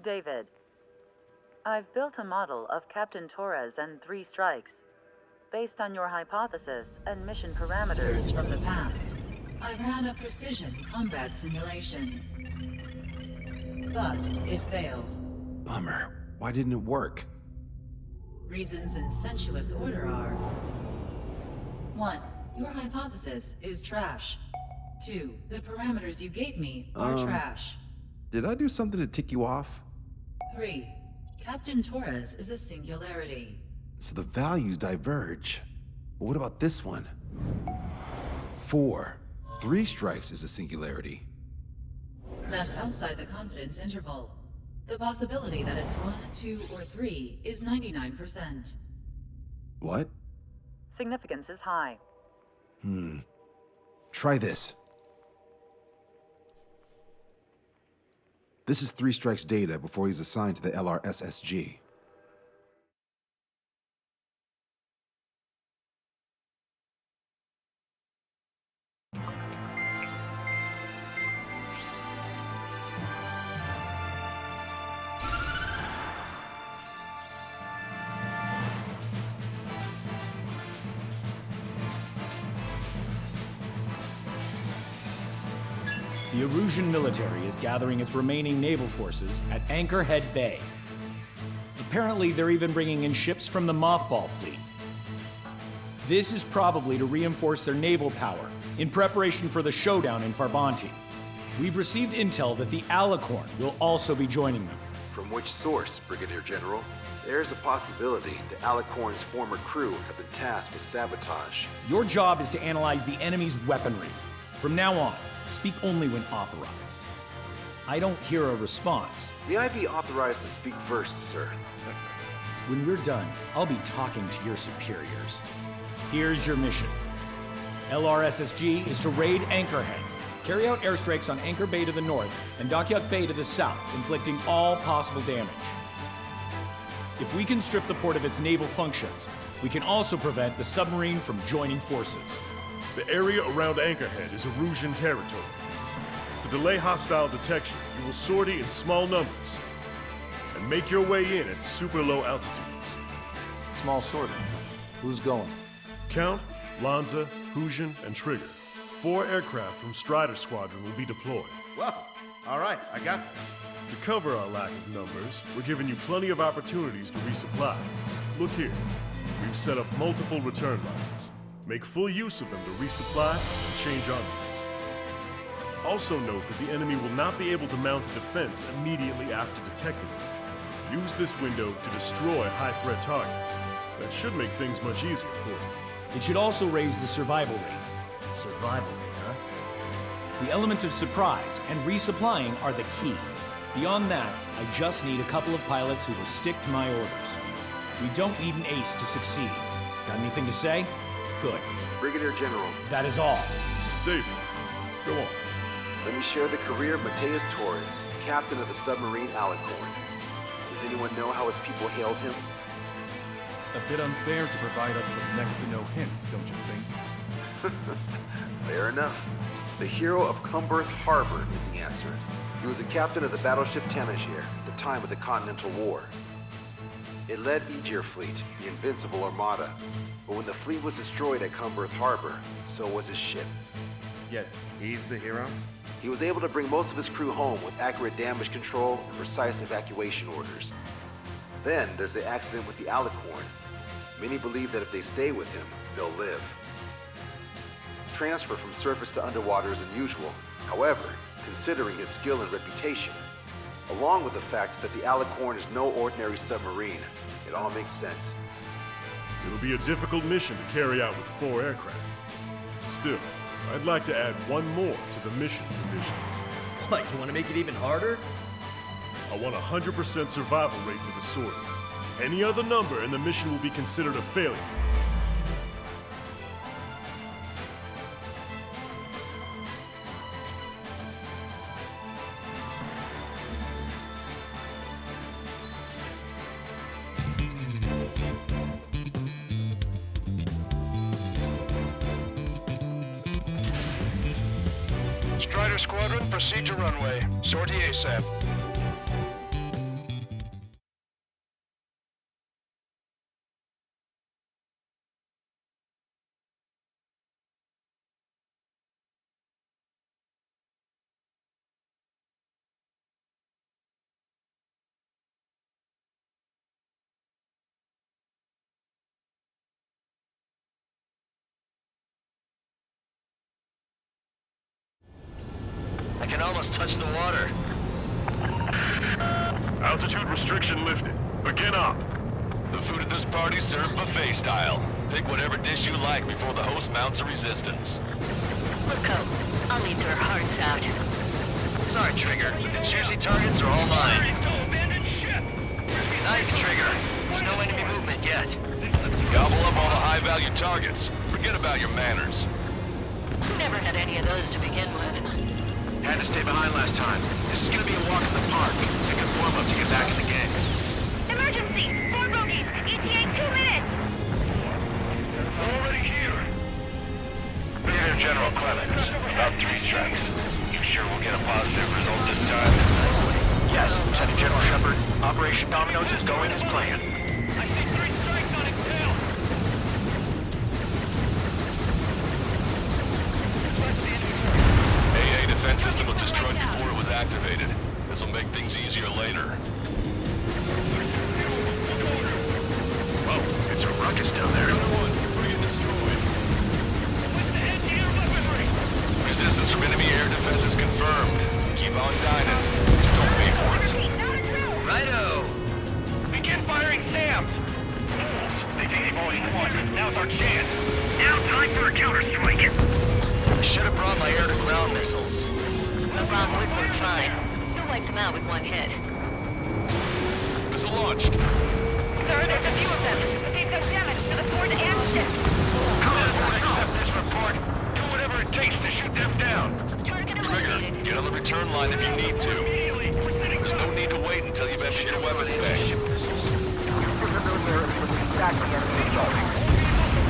David, I've built a model of Captain Torres and 3 strikes. Based on your hypothesis and mission parameters... Years from the past, I ran a precision combat simulation. But it failed. Bummer. Why didn't it work? Reasons in sensuous order are... 1. Your hypothesis is trash. 2. The parameters you gave me are trash. Did I do something to tick you off? 3. Captain Torres is a singularity. So the values diverge. But what about this one? 4. 3 strikes is a singularity. That's outside the confidence interval. The possibility that it's 1, 2, or 3 is 99%. What? Significance is high. Try this. This is 3 strikes data before he's assigned to the LRSSG. The Erusian military is gathering its remaining naval forces at Anchorhead Bay. Apparently, they're even bringing in ships from the Mothball fleet. This is probably to reinforce their naval power in preparation for the showdown in Farbanti. We've received intel that the Alicorn will also be joining them. From which source, Brigadier General? There's a possibility the Alicorn's former crew have been tasked with sabotage. Your job is to analyze the enemy's weaponry. From now on, speak only when authorized. I don't hear a response. May I be authorized to speak first, sir? When we're done, I'll be talking to your superiors. Here's your mission. LRSSG is to raid Anchorhead, carry out airstrikes on Anchor Bay to the north and Dockyuk Bay to the south, inflicting all possible damage. If we can strip the port of its naval functions, we can also prevent the submarine from joining forces. The area around Anchorhead is Erusian territory. To delay hostile detection, you will sortie in small numbers and make your way in at super low altitudes. Small sortie. Who's going? Count, Lanza, Hujan, and Trigger. 4 aircraft from Strider Squadron will be deployed. Well, all right, I got this. To cover our lack of numbers, we're giving you plenty of opportunities to resupply. Look here, we've set up multiple return lines. Make full use of them to resupply and change armaments. Also note that the enemy will not be able to mount a defense immediately after detecting you. Use this window to destroy high-threat targets. That should make things much easier for you. It should also raise the survival rate. Survival rate, huh? The element of surprise and resupplying are the key. Beyond that, I just need a couple of pilots who will stick to my orders. We don't need an ace to succeed. Got anything to say? Good. Brigadier General, That is all. David, go on. let me share the career of Mateus Torres, captain of the submarine Alicorn. Does anyone know how his people hailed him? A bit unfair to provide us with next to no hints, don't you think? Fair enough. The hero of Cumberth Harbor is the answer. He was a captain of the battleship Tanager at the time of the Continental War. It led Aegir Fleet, the Invincible Armada. But when the fleet was destroyed at Cumberth Harbor, so was his ship. Yet, he's the hero? He was able to bring most of his crew home with accurate damage control and precise evacuation orders. Then there's the accident with the Alicorn. Many believe that if they stay with him, they'll live. Transfer from surface to underwater is unusual. However, considering his skill and reputation, along with the fact that the Alicorn is no ordinary submarine, it all makes sense. It'll be a difficult mission to carry out with 4 aircraft. Still, I'd like to add one more to the mission conditions. What, you want to make it even harder? I want 100% survival rate for the sortie. Any other number and the mission will be considered a failure. Strider Squadron, proceed to runway. Sortie ASAP. I can almost touch the water. Altitude restriction lifted. Begin op. The food at this party's served buffet style. Pick whatever dish you like before the host mounts a resistance. Look up. I'll eat their hearts out. Sorry, Trigger. The juicy targets are all mine. Nice, Trigger. There's no enemy movement yet. Gobble up all the high-value targets. Forget about your manners. Never had any of those to begin with. Had to stay behind last time. This is gonna be a walk in the park. It's a good warm-up to get back in the game. Emergency! 4 bogeys! ETA 2 minutes! Already here. Brigadier General Clemens, about 3 strikes. You sure we'll get a positive result this time? Yes, Lieutenant General Shepard. Operation Dominoes is going as planned. I see 3 strikes on its tail! AA defense system was destroyed before it was activated. This'll make things easier later. Whoa, it's a ruckus down there. Frigate destroyed. Resistance from enemy air defense is confirmed. Keep on dining. Just don't pay for it. Righto! Begin firing SAMs! They think they've already won. Now's our chance. Now time for a counterstrike. Should have brought my air-to-ground missiles. The bomb would work fine. You'll wipe them out with one hit. Missile launched. Sir, there's a few of them. They've done damage to the fort and ship. Accept this report. Do whatever it takes to shoot them down. Target Trigger, eliminated. get on the return line if you need to. There's no need to wait until you've emptied your weapons bay.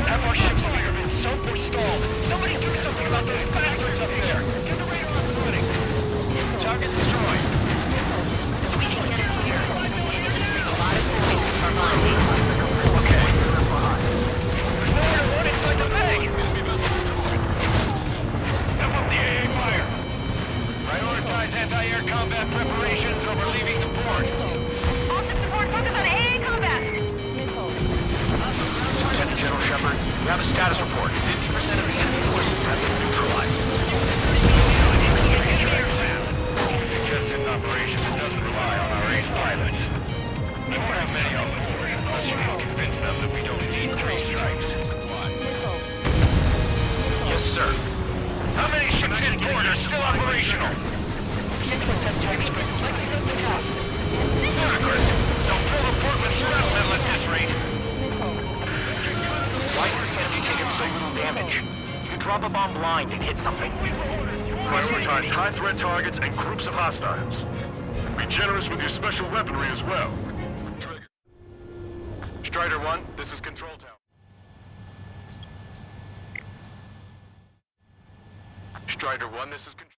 Have our ships either been sunk or stalled. Somebody do something about those bastards up there. Get the radar up and running. Target destroyed. We can get it here. It's just a lot of points for Monty. Okay. There's nowhere to run inside the bay. Enemy vessel destroyed. Step up the AA fire. Prioritize anti-air combat preparations over leaving the port. All ship support focus on AA combat! Lieutenant General Shepard, we have a status report. 50% of the enemy forces have been neutralized. Suggested an operation that doesn't rely on our ace pilots. We won't have many on board unless we can convince them that we don't need 3 strikes. Yes, sir. How many ships in port are still operational? Ludicrous. They'll pull the port with stress level at this rate. Why is the enemy taking so little damage? You drop a bomb blind and hit something. Prioritize high-threat targets and groups of hostiles. Be generous with your special weaponry as well. Trigger. Strider 1, this is Control Tower. Strider 1, this is Control.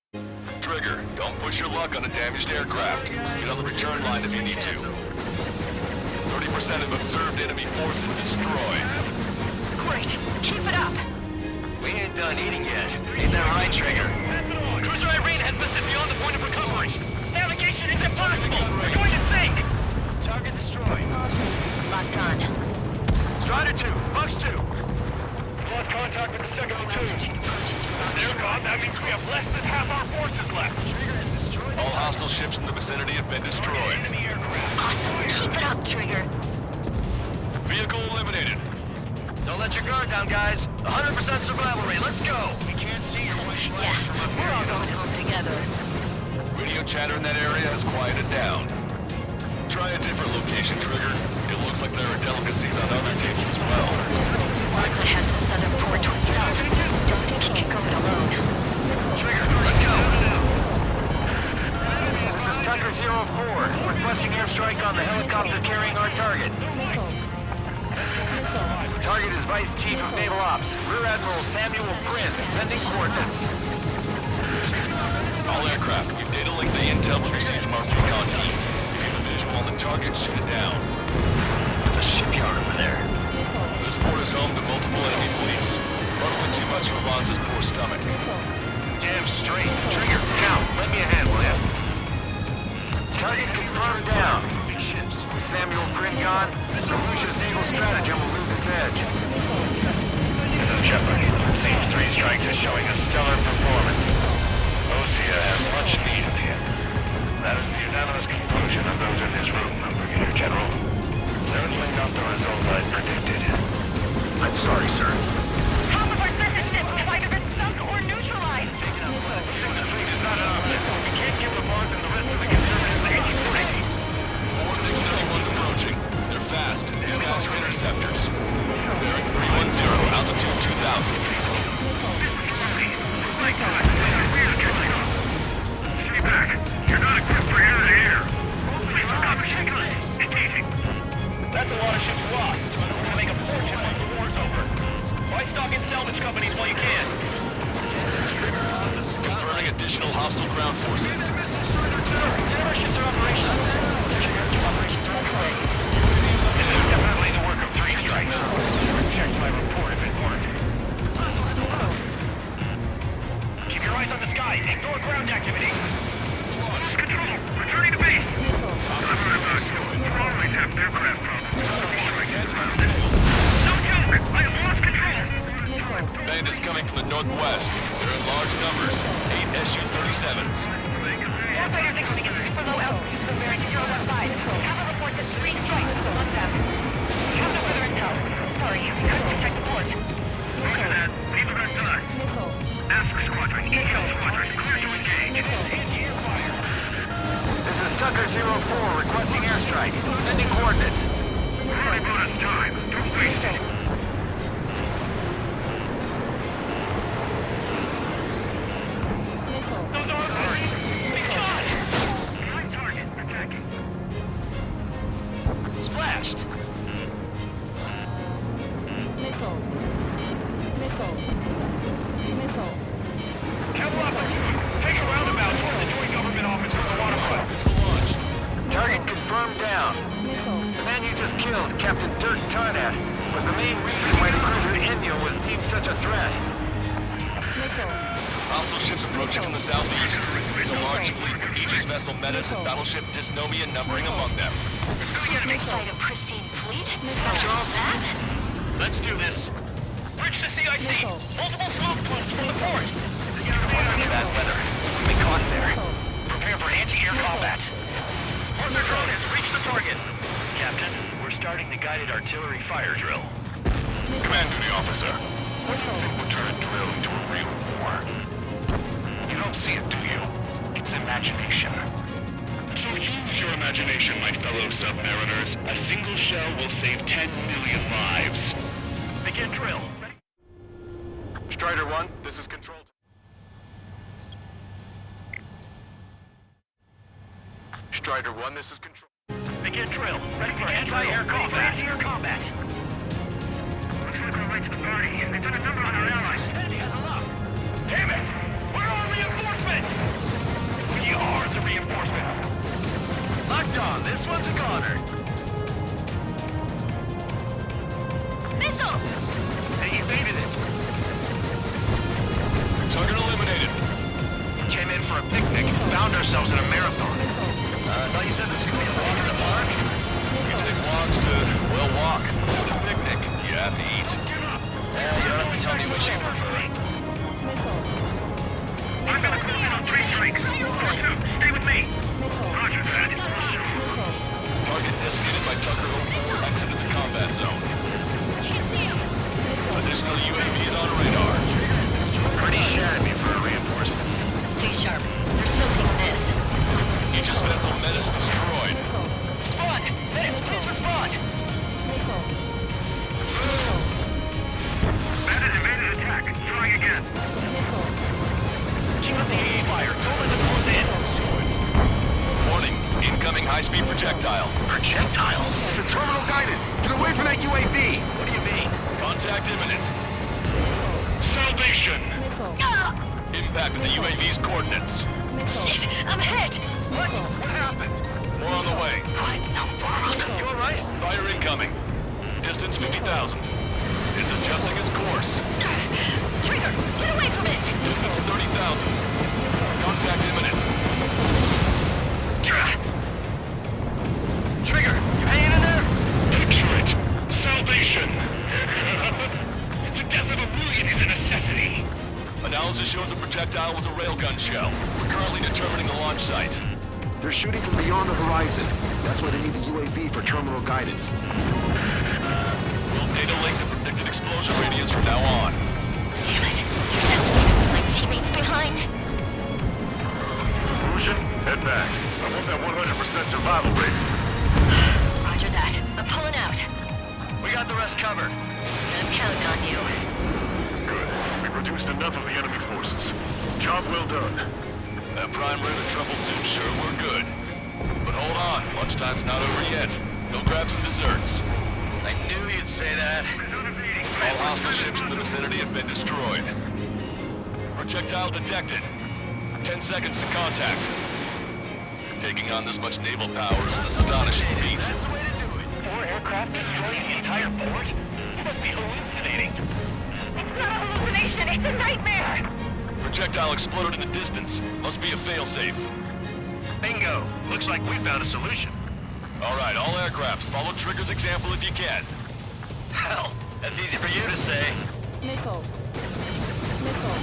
Trigger, don't push your luck on a damaged aircraft. Get on the return line if you need to. 30% of observed enemy forces destroyed. Great! Keep it up! We ain't done eating yet. Ain't that right, Trigger? Cruiser Irene has listed beyond the point of recovery. Navigation is impossible! We're going to sink! Target destroyed. Locked on. Strider 2, Bucks 2. Lost contact with the second platoon. Altitude approaches They're gone. That means we have less than half our forces left. Trigger has destroyed. All hostile ships in the vicinity have been destroyed. Enemy aircraft. Awesome. Keep it up, Trigger. Vehicle eliminated. Don't let your guard down, guys. 100% survival rate. Let's go. We can't see your wish Yeah, we're all going home together. Radio chatter in that area has quieted down. Try a different location, Trigger. It looks like there are delicacies on other tables as well. Barclay has the southern port to himself. Don't think he can go it alone. Trigger, let's go. This is Tucker 04, requesting airstrike on the helicopter carrying our target. Target is Vice Chief of Naval Ops, Rear Admiral Samuel Prince, sending coordinates. All aircraft, we've data linked the intel we received from our recon team. If you have a visual on the target, shoot it down. It's a shipyard over there. This port is home to multiple enemy fleets. Probably too much for Bonza's poor stomach. Damn straight. Trigger, count. Lend me a hand, will ya? Target confirmed down. Big ships. With Samuel Prin gone, Lucia's naval stratagem will lose its edge. This is Shepard. These 3 strikes are showing a stellar performance. Osea has much hostile ground forces. Operations are operational. Operations are underway. This is definitely the work of 3 strikes. Check my report if it worked. Keep your eyes on the sky. Ignore ground activity. It's a launch. Control, returning to base. We always have aircraft problems. No joke! I have lost control! Bandits coming from the northwest. They're in large numbers. 8 Su-37s. Warfighters incoming at super low altitude from bearing 015. Have a report that 3 strikes among them. We have no further intel. Sorry, we couldn't detect the port. Roger that. Leave the rest to us. Ask Squadron, Eco Squadron, clear to engage. Anti-airfire. This is Tucker 04 requesting airstrike. Sending coordinates. Already brought us time. Don't waste it. Those are ours. Be shot! Prime target. Attacking. Splashed. Take a roundabout towards the joint government office to the waterfront. Missile launched. Target confirmed down. The man you just killed, Captain Dirk Tarnat, was the main reason why the cruiser Inyo was deemed such a threat. Hostile ships approaching from the southeast. It's a large fleet with Aegis vessel Metis and battleship Dysnomia numbering among them. Fight a pristine fleet? After all that? Let's do this. Bridge to CIC. Multiple smoke plumes from the port. Bad weather. We'll be caught there. Prepare for anti-air combat. Partner drone has reached the target. Captain, we're starting the guided artillery fire drill. Command duty officer. What do you think will turn a drill into a real war? You don't see it, do you? It's imagination. So use your imagination, my fellow submariners. A single shell will save 10 million lives. Begin drill. Strider 1, this is Control. Strider 1, this is Control. Begin drill. Ready for anti-air combat. Anti-air combat. Looks like we're late to the party. They've done a number on our allies. Enemy has a lock. Damn it! Where are reinforcements? We are the reinforcements. Locked on. This one's a goner. Missile! They evaded it. Target eliminated. Came in for a picnic and found ourselves in a marathon. I thought you said this was going to be a walk in the park. You take walks to, well, walk. To picnic, you have to eat. Yeah, you don't have to tell me which you prefer. I'm going to close in on 3 strikes. 4-2, stay with me. Roger that. Target designated by Tucker 04 exited the combat zone. Additional UAVs on radar. Pretty shabby for a reinforcement. Stay sharp. There's something amiss. Aegis vessel Metis destroyed. Respond! Metis, please respond! Bandit invaded attack. Trying again. Keep up the AA fire. Don't let them close in. Destroyed. Warning, incoming high-speed projectile. Projectile? It's a terminal guidance. Get away from that UAV. What do you mean? Contact imminent. Salvation! Ah! Impact at the UAV's coordinates. Shit! I'm hit! What? What happened? More on the way. What in the world? You alright? Fire incoming. Distance 50,000. It's adjusting its course. Trigger! Get away from it! Distance 30,000. Contact imminent. Trigger! You hanging in there? Picture it! Salvation! The death of a million is a necessity. Analysis shows the projectile was a railgun shell. We're currently determining the launch site. They're shooting from beyond the horizon. That's why they need the UAV for terminal guidance. We'll data link the predicted explosion radius from now on. Damn it! There's my teammates behind. Illusion, head back. I want that 100% survival rate. Roger that. I'm pulling out. We got the rest covered. I'm counting on you. Good. We've reduced enough of the enemy forces. Job well done. That prime rib and truffle soup, sure, we're good. But hold on, lunchtime's not over yet. Go grab some desserts. I knew you'd say that. All hostile ships in the vicinity have been destroyed. Projectile detected. 10 seconds to contact. Taking on this much naval power is an astonishing feat. That's the way to do it. 4 aircraft destroying the entire port? You must be hallucinating. It's not a hallucination, it's a nightmare! Projectile exploded in the distance. Must be a failsafe. Bingo. Looks like we found a solution. All right, all aircraft, follow Trigger's example if you can. Hell, that's easy for you to say. Missile. Missile.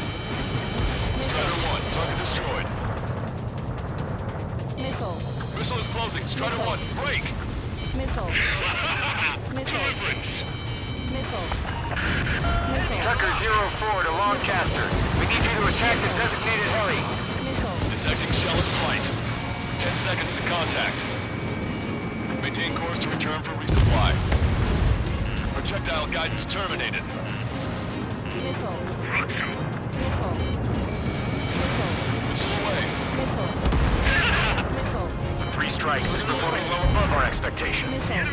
Strider 1, target destroyed. Missile. Missile is closing. Strider 1, break! Missile. Missile. Missile. Missile. Tucker 04 to Longcaster. We need you to attack the designated heli. Missile. Detecting shell in flight. 10 seconds to contact. Maintain course to return for resupply. Projectile guidance terminated. Missile. Missile. Missile away. Missile. Missile. 3 strikes is performing well above our expectations. Missile.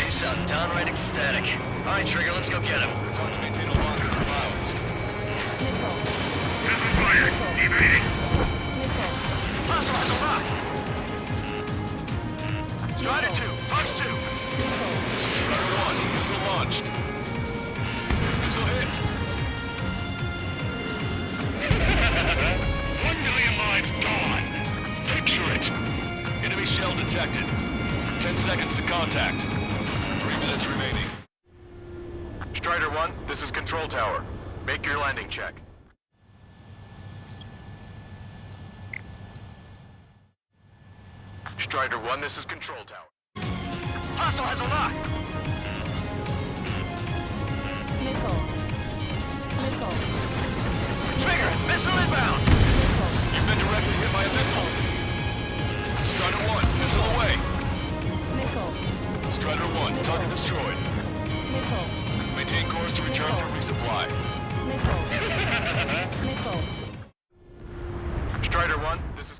You sound downright ecstatic. All right, Trigger, let's go get him. It's hard to maintain a lock in the clouds. Missile. Fire. Deviating. Missile. Hostile has a lock. Strider 2, Fox 2. Strider 1, missile launched. Missile hit. 1 million lives gone. Picture it. Enemy shell detected. 10 seconds to contact. 3 minutes remaining. Strider 1, this is Control Tower. Make your landing check. Strider 1, this is Control Tower. Hostile has a lock! Missile. Missile. Trigger, missile inbound! You've been directly hit by a missile. Strider 1, missile away. Missile. Strider 1, target destroyed. Missile. Maintain course to return for resupply. Missile. Missile. Strider 1, this is...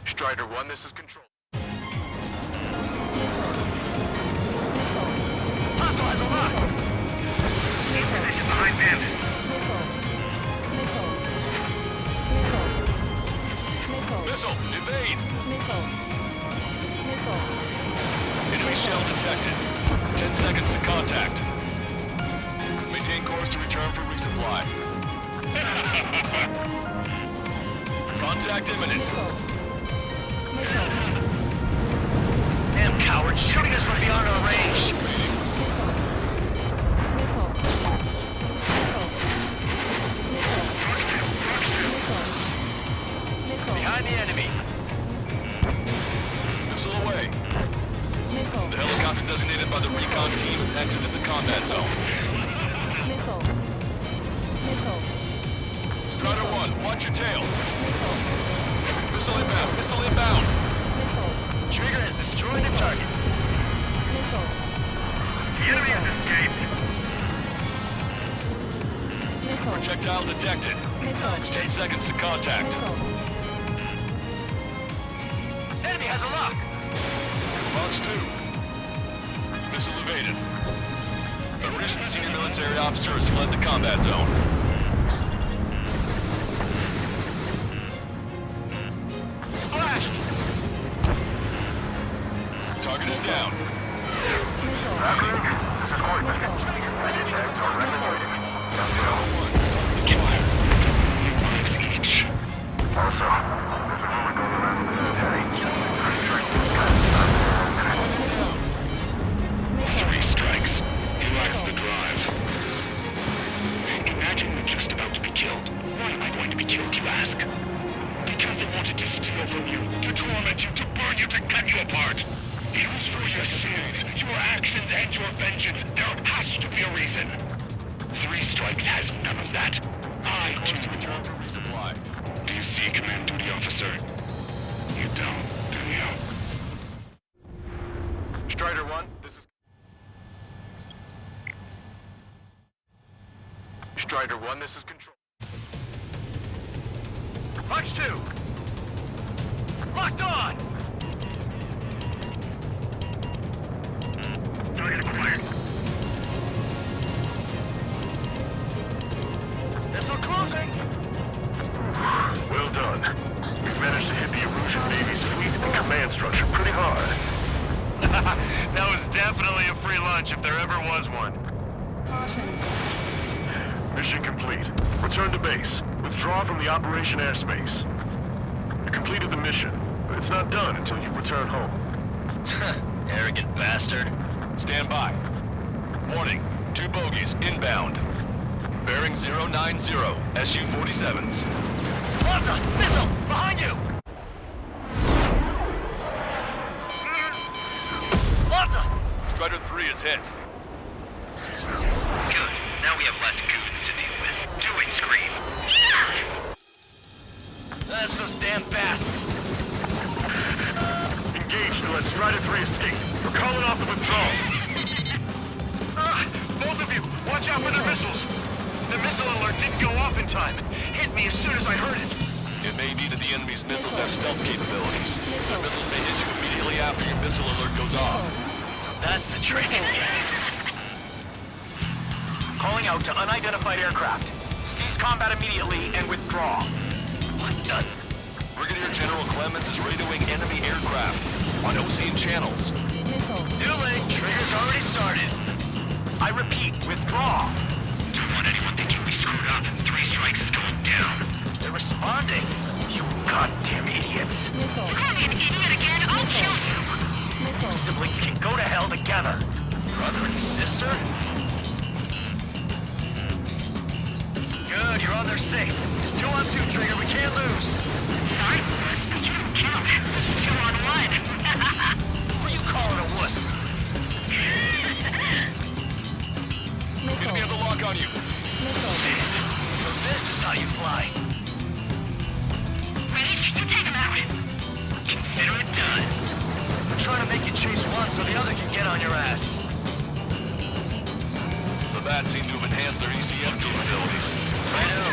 Strider 1, this is Control. Hostile has a lock! In position behind bandit. Missile, evade! Missile. Missile. Enemy shell detected. 10 seconds to contact. Maintain course to return for resupply. Contact imminent. Damn coward, shooting us from beyond our range! Behind the enemy. Missile away. The helicopter designated by the recon team has exited the combat zone. Strider 1, watch your tail. Missile inbound, missile inbound. Trigger has destroyed the target. The enemy has escaped. Projectile detected. 10 seconds to contact. Enemy has a lock. Fox 2. Missile evaded. A recent senior military officer has fled the combat zone. Flash! Target is down. This is Horton. Landing checks are recommended. Each. Also, there's a rumor going around in the military. 3 strikes. He lacks the drive. Imagine we're just about to be killed. Why am I going to be killed, you ask? Because they wanted to steal from you, to torment you, to burn you, to cut you apart. It was for your sins, your actions, and your vengeance. There has to be a reason. 3 strikes has none of that. I To return for resupply. Do you see, Command Duty Officer? You don't, do you? Strider 1, this is... Strider 1, this is Control. Fox 2! Locked on! Target acquired. Missile closing! Well done. You've managed to hit the Erusian Navy's fleet and command structure pretty hard. That was definitely a free lunch if there ever was one. Caution. Mission complete. Return to base. Withdraw from the operation airspace. You completed the mission, but it's not done until you return home. Arrogant bastard. Stand by. Warning. 2 bogies inbound. Bearing 090, Su-47s. Lanza! Missile! Behind you! Lanza! Strider 3 is hit. Good. Now we have less goons to deal with. Do it, Scream. That's those damn bats. Engage to let Strider 3 escape. We're calling off the withdrawal. Both of you, watch out for their missiles. The missile alert didn't go off in time. Hit me as soon as I heard it. It may be that the enemy's missiles have stealth capabilities. Their missiles may hit you immediately after your missile alert goes off. So that's the trick. Calling out to unidentified aircraft. Cease combat immediately and withdraw. What the? Brigadier General Clemens is radioing enemy aircraft on Ocean channels. Missile. Too late. Trigger's already started. I repeat, withdraw. Don't want anyone thinking we screwed up. 3 strikes is going down. They're responding. You goddamn idiots. Missile. You call me an idiot again, I'll kill you! Missile. Siblings can go to hell together. Brother and sister? Good, you're on their 6. It's 2 on 2, Trigger. We can't lose. Sorry, Wuss, but you don't count. 2 on 1. Who you calling a wuss? Enemy has a lock on you. Missile. So this is how you fly. Rage, you take him out. Consider it done. We're trying to make you chase one so the other can get on your ass. The bats seem to have enhanced their ECM capabilities. I know.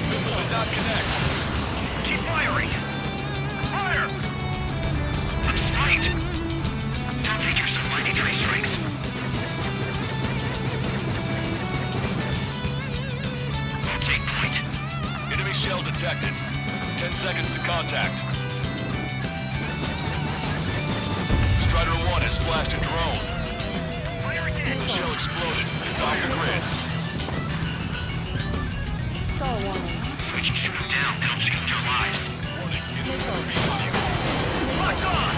Missile did not connect. Keep firing. Fire! I'm spiked. Don't take yourself. I need 3 strikes. I'll take point. Enemy shell detected. 10 seconds to contact. Strider 1 has splashed a drone. The shell exploded. It's off the grid. Star warning. If we can shoot him down, that'll change our lives. Warning. Enemy Missile. RV on you. Lock on!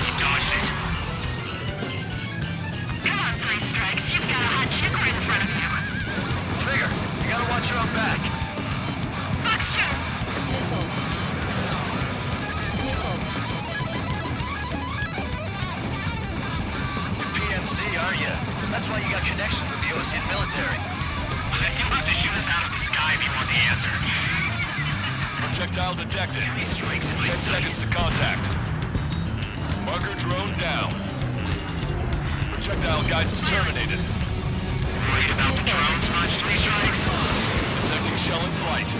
He dodged it. Come on, 3 strikes. You've got a hot chick right in front of you. Trigger, you gotta watch your own back. Fox 2. Missile. Missile. PMC, aren't you? That's why you got connection with the Ocean military. Then you'll have to shoot us out of the sky if you want the answer. Projectile detected. 10 seconds to contact. Marker drone down. Projectile guidance terminated. Worried about the drones much, 3 strikes? Detecting shell in flight.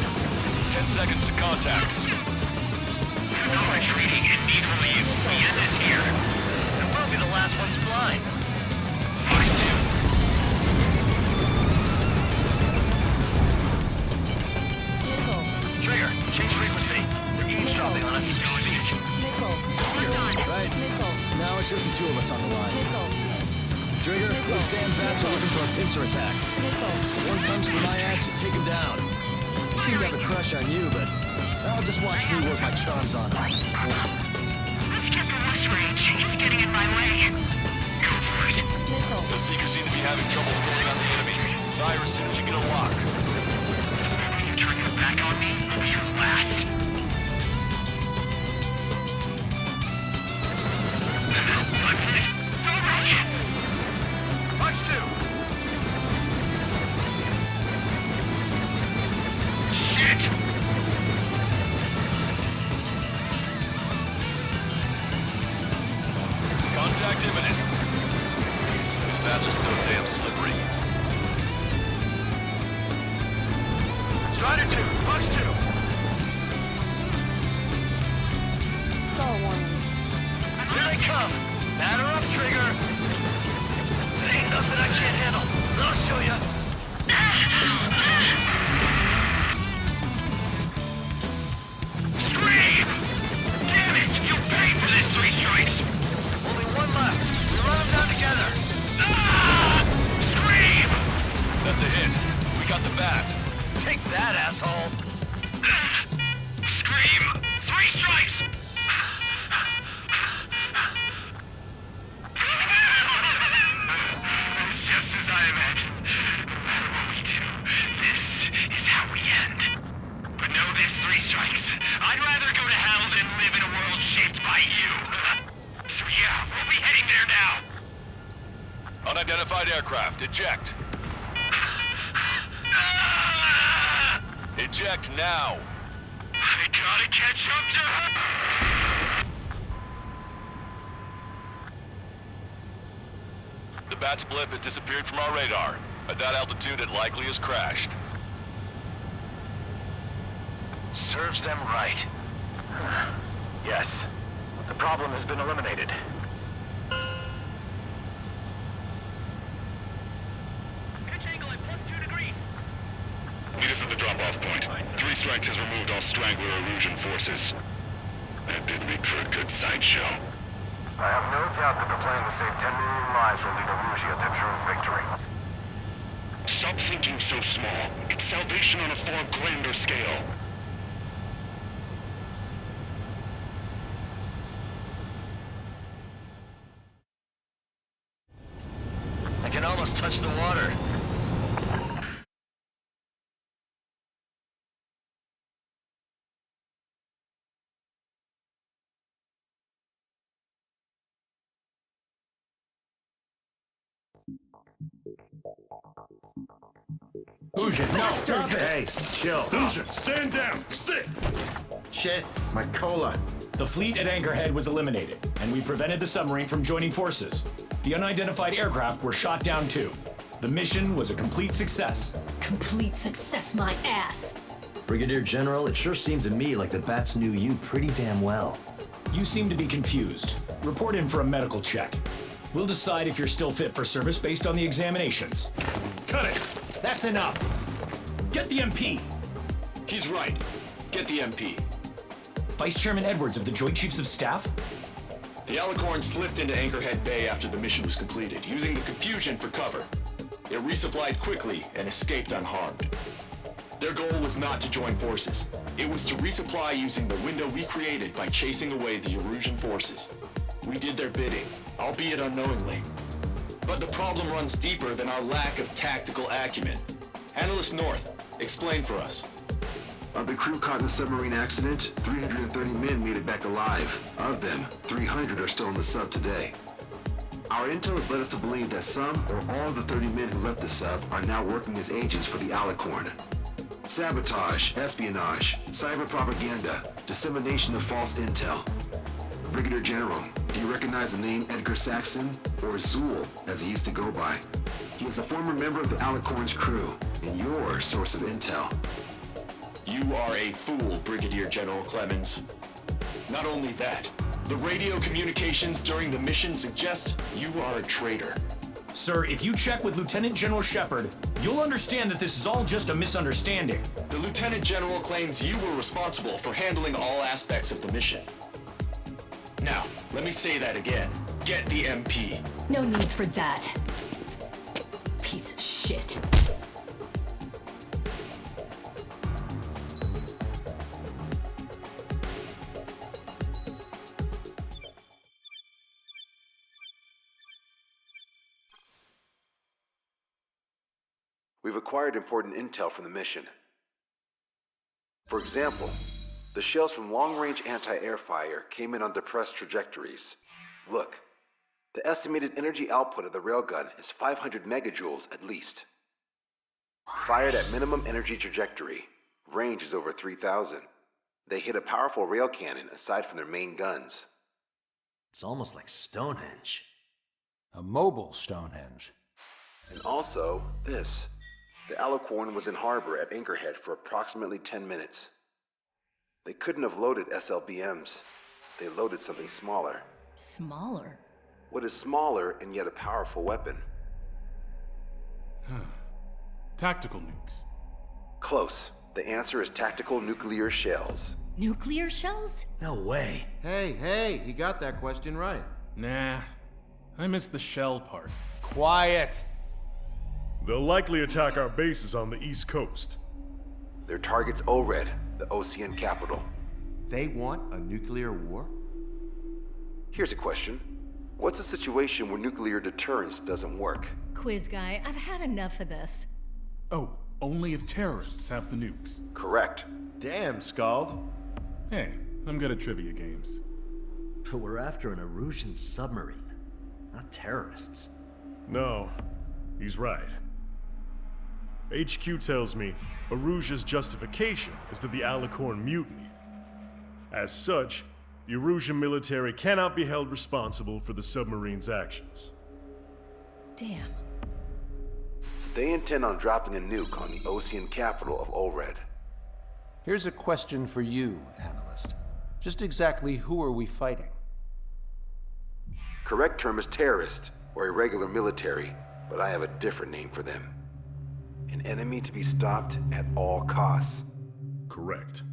10 seconds to contact. We're not retreating and need to leave. The end is here. And we'll be the last ones flying. Fox 2. Missile. Trigger, change frequency. They're eavesdropping on us as we speak. Missile. Right. Missile. Now it's just the 2 of us on the line. Missile. Trigger, those damn bats are looking for a pincer attack. Missile. One comes for my ass, you take him down. They seem to have a crush on you, but I'll just watch me work my charms on them. Let's get the Wuss range. He's getting in my way. Go for it. Missile. The Seekers seem to be having trouble staying on the enemy. Fire as soon as you get a lock. When you turn your back on me, I'll be your last. I'm hit. Fox 2. Shit! Contact imminent. These bats are so damn slippery. Strider 2, Fox 2. Star warning. Here they come. Batter up, Trigger. There ain't nothing I can't handle. I'll show ya. Take that, asshole! Scream! 3 strikes! It's just as I imagined. No matter what we do, this is how we end. But know this, 3 strikes. I'd rather go to hell than live in a world shaped by you. So yeah, we'll be heading there now. Unidentified aircraft, eject. Eject now. I gotta catch up to her. The Bat's blip has disappeared from our radar. At that altitude, it likely has crashed. Serves them right. Yes. The problem has been eliminated. Pitch angle at +2 degrees. Meet us at the drop-off point. 3 strikes has removed all Strangler Erusian forces. That did make for a good sideshow. I have no doubt that the plan to save 10 million lives will lead Erusia to true victory. Stop thinking so small. It's salvation on a far grander scale. I can almost touch the water. Fusion, no, stop it! Hey, chill. Fusion, stand down! Sit! Shit, my cola. The fleet at Anchorhead was eliminated, and we prevented the submarine from joining forces. The unidentified aircraft were shot down too. The mission was a complete success. Complete success, my ass. Brigadier General, it sure seems to me like the Bats knew you pretty damn well. You seem to be confused. Report in for a medical check. We'll decide if you're still fit for service based on the examinations. Cut it! That's enough! Get the MP! He's right. Get the MP. Vice Chairman Edwards of the Joint Chiefs of Staff? The Alicorn slipped into Anchorhead Bay after the mission was completed, using the confusion for cover. It resupplied quickly and escaped unharmed. Their goal was not to join forces. It was to resupply using the window we created by chasing away the Erusian forces. We did their bidding, albeit unknowingly. But the problem runs deeper than our lack of tactical acumen. Analyst North, explain for us. Of the crew caught in the submarine accident, 330 men made it back alive. Of them, 300 are still in the sub today. Our intel has led us to believe that some or all of the 30 men who left the sub are now working as agents for the Alicorn. Sabotage, espionage, cyber propaganda, dissemination of false intel. Brigadier General, do you recognize the name Edgar Saxon, or Zool, as he used to go by? He is a former member of the Alicorn's crew, and your source of intel. You are a fool, Brigadier General Clemens. Not only that, the radio communications during the mission suggest you are a traitor. Sir, if you check with Lieutenant General Shepard, you'll understand that this is all just a misunderstanding. The Lieutenant General claims you were responsible for handling all aspects of the mission. Now, let me say that again. Get the MP. No need for that. Piece of shit. We've acquired important intel from the mission. For example, the shells from long-range anti-air fire came in on depressed trajectories. Look, the estimated energy output of the railgun is 500 megajoules at least. Fired at minimum energy trajectory, range is over 3,000. They hit a powerful rail cannon aside from their main guns. It's almost like Stonehenge. A mobile Stonehenge. And also, this. The Alicorn was in harbor at Anchorhead for approximately 10 minutes. They couldn't have loaded SLBMs. They loaded something smaller. Smaller? What is smaller and yet a powerful weapon? Tactical nukes. Close. The answer is tactical nuclear shells. Nuclear shells? No way. Hey, he got that question right. Nah, I missed the shell part. Quiet. They'll likely attack our bases on the East Coast. Their target's ORED, the Ocean capital. They want a nuclear war? Here's a question. What's a situation where nuclear deterrence doesn't work? Quiz guy, I've had enough of this. Oh, only if terrorists have the nukes. Correct. Damn, Scald. Hey, I'm good at trivia games. But we're after an Erusian submarine, not terrorists. No, he's right. HQ tells me Erusia's justification is that the Alicorn mutinied. As such, the Erusian military cannot be held responsible for the submarine's actions. Damn. So they intend on dropping a nuke on the Ocean capital of ORED. Here's a question for you, analyst. Just exactly who are we fighting? Correct term is terrorist, or irregular military, but I have a different name for them. An enemy to be stopped at all costs. Correct.